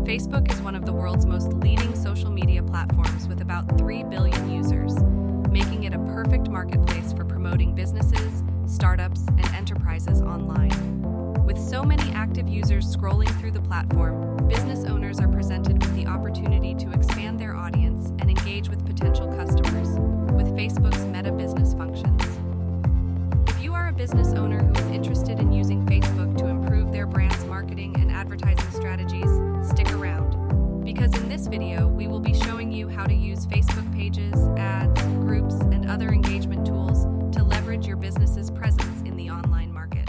Facebook is one of the world's most leading social media platforms with about 3 billion users, making it a perfect marketplace for promoting businesses, startups, and enterprises online. With so many active users scrolling through the platform, business owners are presented with the opportunity to expand their audience and engage with potential customers with Facebook's Meta business functions. If you are a business owner who is interested in using Facebook to improve their brand's marketing and advertising strategies, stick around, because in this video we will be showing you how to use Facebook pages, ads, groups, and other engagement tools to leverage your business's presence in the online market.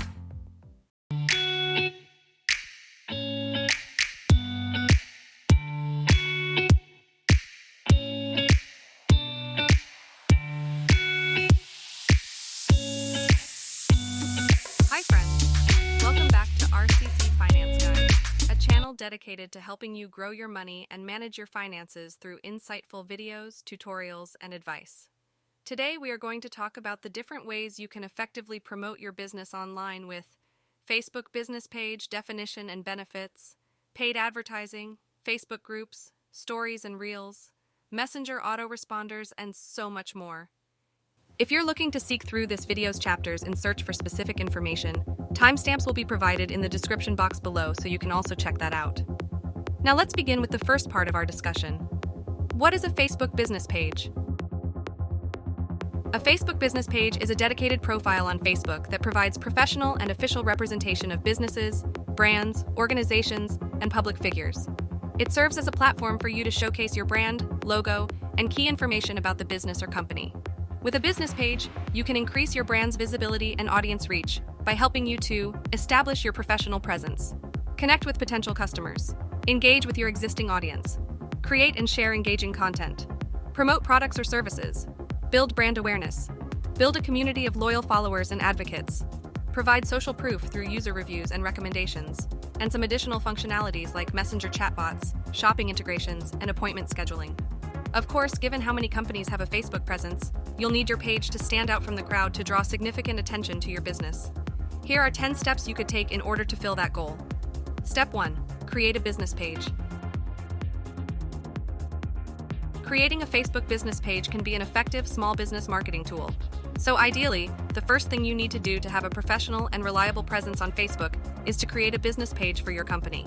Hi friends, welcome back to RCC Finance Guide, a channel dedicated to helping you grow your money and manage your finances through insightful videos, tutorials, and advice. Today we are going to talk about the different ways you can effectively promote your business online with Facebook business page, definition and benefits, paid advertising, Facebook groups, stories and reels, messenger autoresponders, and so much more. If you're looking to seek through this video's chapters in search for specific information, timestamps will be provided in the description box below so you can also check that out. Now let's begin with the first part of our discussion. What is a Facebook business page? A Facebook business page is a dedicated profile on Facebook that provides professional and official representation of businesses, brands, organizations, and public figures. It serves as a platform for you to showcase your brand, logo, and key information about the business or company. With a business page, you can increase your brand's visibility and audience reach by helping you to establish your professional presence, connect with potential customers, engage with your existing audience, create and share engaging content, promote products or services, build brand awareness, build a community of loyal followers and advocates, provide social proof through user reviews and recommendations, and some additional functionalities like messenger chatbots, shopping integrations, and appointment scheduling. Of course, given how many companies have a Facebook presence, you'll need your page to stand out from the crowd to draw significant attention to your business. Here are 10 steps you could take in order to fill that goal. Step 1. Create a business page. Creating a Facebook business page can be an effective small business marketing tool. So ideally, the first thing you need to do to have a professional and reliable presence on Facebook is to create a business page for your company.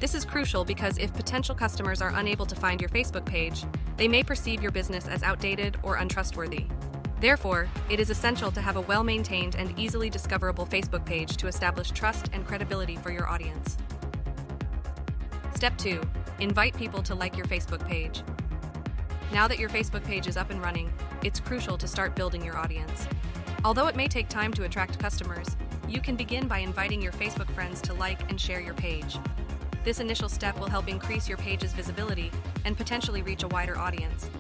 This is crucial because if potential customers are unable to find your Facebook page, they may perceive your business as outdated or untrustworthy. Therefore, it is essential to have a well-maintained and easily discoverable Facebook page to establish trust and credibility for your audience. Step 2. Invite people to like your Facebook page. Now that your Facebook page is up and running, it's crucial to start building your audience. Although it may take time to attract customers, you can begin by inviting your Facebook friends to like and share your page. This initial step will help increase your page's visibility and potentially reach a wider audience.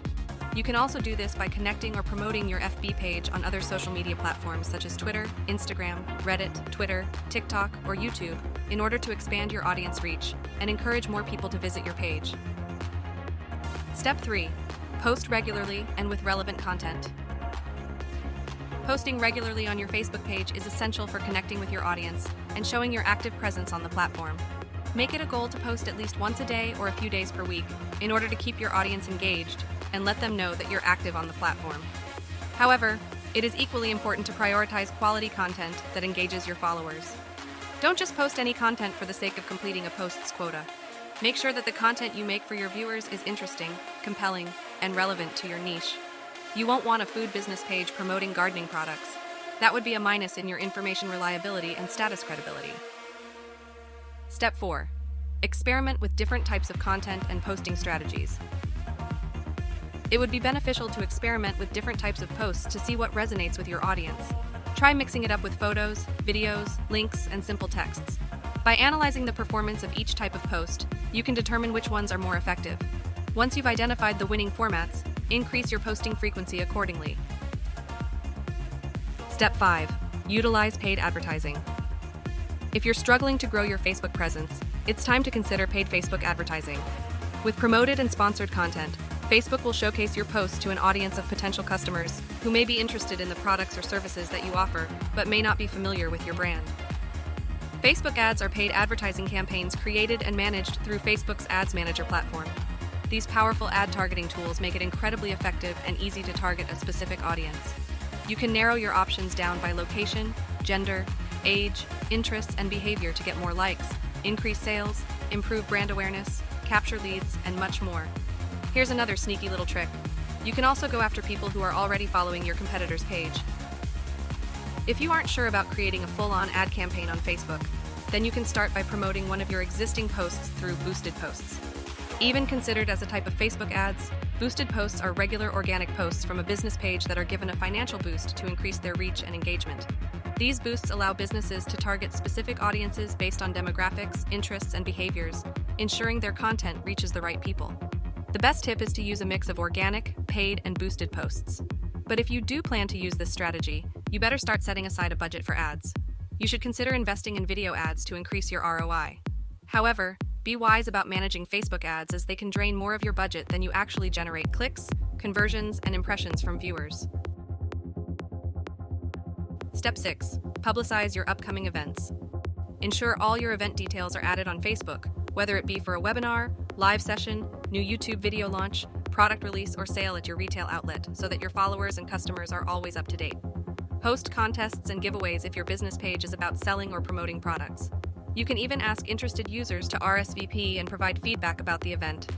You can also do this by connecting or promoting your FB page on other social media platforms such as Twitter, Instagram, Reddit, Twitter, TikTok, or YouTube in order to expand your audience reach and encourage more people to visit your page. Step 3. Post regularly and with relevant content. Posting regularly on your Facebook page is essential for connecting with your audience and showing your active presence on the platform. Make it a goal to post at least once a day or a few days per week in order to keep your audience engaged and let them know that you're active on the platform. However, it is equally important to prioritize quality content that engages your followers. Don't just post any content for the sake of completing a post's quota. Make sure that the content you make for your viewers is interesting, compelling, and relevant to your niche. You won't want a food business page promoting gardening products. That would be a minus in your information reliability and status credibility. Step 4. Experiment with different types of content and posting strategies. It would be beneficial to experiment with different types of posts to see what resonates with your audience. Try mixing it up with photos, videos, links, and simple texts. By analyzing the performance of each type of post, you can determine which ones are more effective. Once you've identified the winning formats, increase your posting frequency accordingly. Step 5. Utilize paid advertising. If you're struggling to grow your Facebook presence, it's time to consider paid Facebook advertising. With promoted and sponsored content, Facebook will showcase your posts to an audience of potential customers who may be interested in the products or services that you offer, but may not be familiar with your brand. Facebook ads are paid advertising campaigns created and managed through Facebook's Ads Manager platform. These powerful ad targeting tools make it incredibly effective and easy to target a specific audience. You can narrow your options down by location, gender, age, interests, and behavior to get more likes, increase sales, improve brand awareness, capture leads, and much more. Here's another sneaky little trick. You can also go after people who are already following your competitor's page. If you aren't sure about creating a full-on ad campaign on Facebook, then you can start by promoting one of your existing posts through boosted posts. Even considered as a type of Facebook ads, boosted posts are regular organic posts from a business page that are given a financial boost to increase their reach and engagement. These boosts allow businesses to target specific audiences based on demographics, interests, and behaviors, ensuring their content reaches the right people. The best tip is to use a mix of organic, paid, and boosted posts. But if you do plan to use this strategy, you better start setting aside a budget for ads. You should consider investing in video ads to increase your ROI. However, be wise about managing Facebook ads as they can drain more of your budget than you actually generate clicks, conversions, and impressions from viewers. Step 6. Publicize your upcoming events. Ensure all your event details are added on Facebook, whether it be for a webinar, live session, new YouTube video launch, product release, or sale at your retail outlet, so that your followers and customers are always up to date. Host contests and giveaways if your business page is about selling or promoting products. You can even ask interested users to RSVP and provide feedback about the event.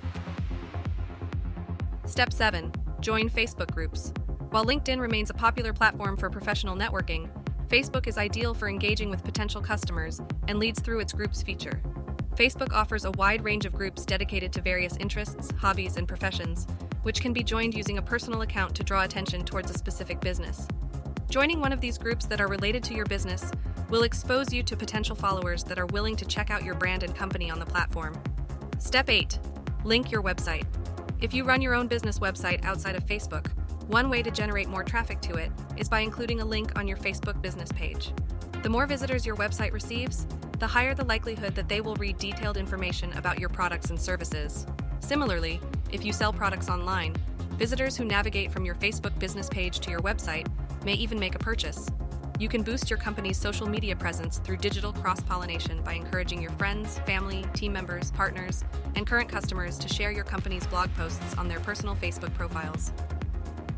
Step 7. Join Facebook groups. While LinkedIn remains a popular platform for professional networking, Facebook is ideal for engaging with potential customers and leads through its groups feature. Facebook offers a wide range of groups dedicated to various interests, hobbies, and professions, which can be joined using a personal account to draw attention towards a specific business. Joining one of these groups that are related to your business will expose you to potential followers that are willing to check out your brand and company on the platform. Step 8. Link your website. If you run your own business website outside of Facebook, one way to generate more traffic to it is by including a link on your Facebook business page. The more visitors your website receives, the higher the likelihood that they will read detailed information about your products and services. Similarly, if you sell products online, visitors who navigate from your Facebook business page to your website may even make a purchase. You can boost your company's social media presence through digital cross-pollination by encouraging your friends, family, team members, partners, and current customers to share your company's blog posts on their personal Facebook profiles.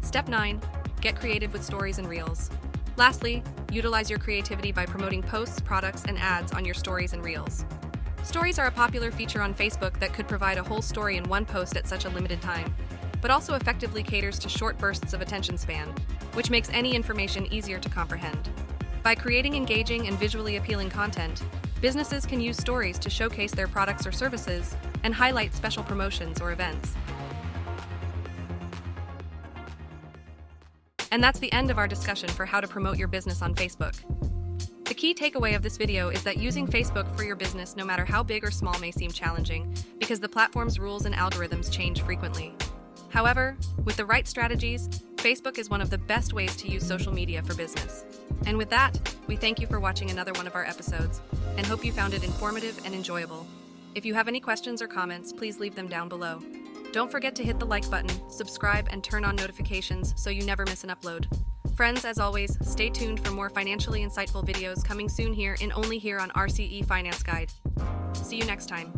Step 9. Get creative with stories and reels. Lastly, utilize your creativity by promoting posts, products, and ads on your stories and reels. Stories are a popular feature on Facebook that could provide a whole story in one post at such a limited time, but also effectively caters to short bursts of attention span, which makes any information easier to comprehend. By creating engaging and visually appealing content, businesses can use stories to showcase their products or services and highlight special promotions or events. And that's the end of our discussion for how to promote your business on Facebook. The key takeaway of this video is that using Facebook for your business, no matter how big or small, may seem challenging because the platform's rules and algorithms change frequently. However, with the right strategies, Facebook is one of the best ways to use social media for business. And with that, we thank you for watching another one of our episodes and hope you found it informative and enjoyable. If you have any questions or comments, please leave them down below. Don't forget to hit the like button, subscribe, and turn on notifications so you never miss an upload. Friends, as always, stay tuned for more financially insightful videos coming soon only here on RCE Finance Guide. See you next time.